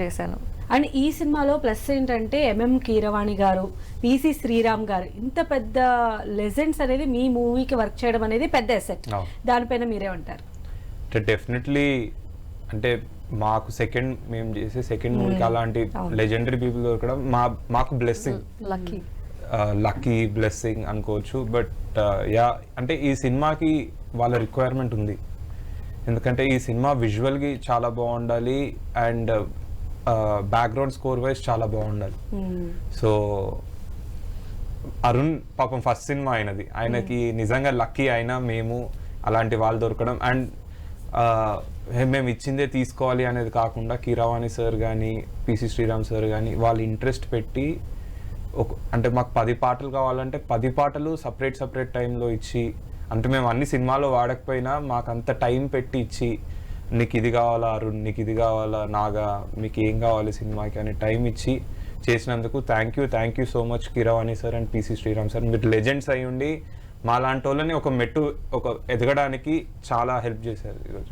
చేశాను. అండ్ ఈ సినిమాలో ప్లస్ ఏంటంటే ఎంఎం కీరవాణి గారు, పిసి శ్రీరామ్ గారు ఇంత పెద్ద లెజెండ్స్ అనేది మీ మూవీకి వర్క్ చేయడం అనేది పెద్ద అసెట్. దానిపైన మీరేమంటారు? డెఫినెట్లీ అంటే మాకు మేము చేసే సెకండ్ మూవీకి అలాంటి లెజెండరీ పీపుల్ దొరకడం మాకు బ్లెస్సింగ్, లక్కీ బ్లెస్సింగ్ అనుకోవచ్చు. బట్ యా అంటే ఈ సినిమాకి వాళ్ళ రిక్వైర్మెంట్ ఉంది, ఎందుకంటే ఈ సినిమా విజువల్కి చాలా బాగుండాలి అండ్ బ్యాక్గ్రౌండ్ స్కోర్ వైజ్ చాలా బాగుండాలి. సో అరుణ్ పాపం ఫస్ట్ సినిమా ఆయనకి నిజంగా లక్కీ అయినా మేము అలాంటి వాళ్ళు దొరకడం. అండ్ మేము ఇచ్చిందే తీసుకోవాలి అనేది కాకుండా కీరవాణి సార్ కానీ పిసి శ్రీరామ్ సార్ కానీ వాళ్ళు ఇంట్రెస్ట్ పెట్టి అంటే మాకు 10 పాటలు కావాలంటే 10 పాటలు సపరేట్ టైంలో ఇచ్చి, అంటే మేము అన్ని సినిమాలో వాడకపోయినా మాకు అంత టైం పెట్టి ఇచ్చి, నీకు ఇది కావాలా అరుణ్, నీకు ఇది కావాలా నాగా, మీకు ఏం కావాలి సినిమాకి అని టైం ఇచ్చి చేసినందుకు thank you so much Keeravani sir and PC Sreeram sir. మీరు లెజెండ్స్ అయి ఉండి మా లాంటి వాళ్ళని ఒక మెట్టు ఎదగడానికి చాలా హెల్ప్ చేశారు ఈరోజు.